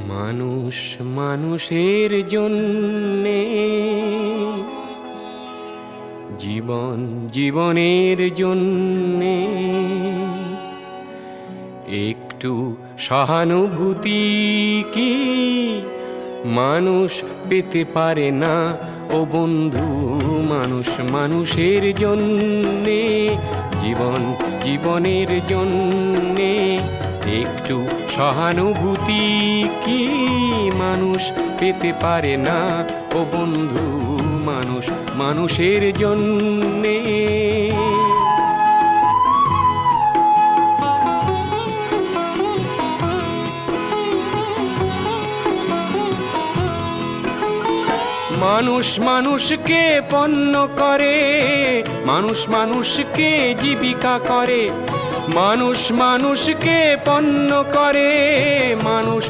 মানুষ মানুষের জন্যে, জীবন জীবনের জন্যে একটু সহানুভূতি কি মানুষ পেতে পারে না? ও বন্ধু, মানুষ মানুষের জন্যে, জীবন জীবনের জন্যে একটু সহানুভূতি কি মানুষ পেতে পারে না? ও বন্ধু, মানুষ মানুষের জন্যে। মানুষ মানুষকে পণ্য করে, মানুষ মানুষকে জীবিকা করে, মানুষ মানুষকে পণ্য করে, মানুষ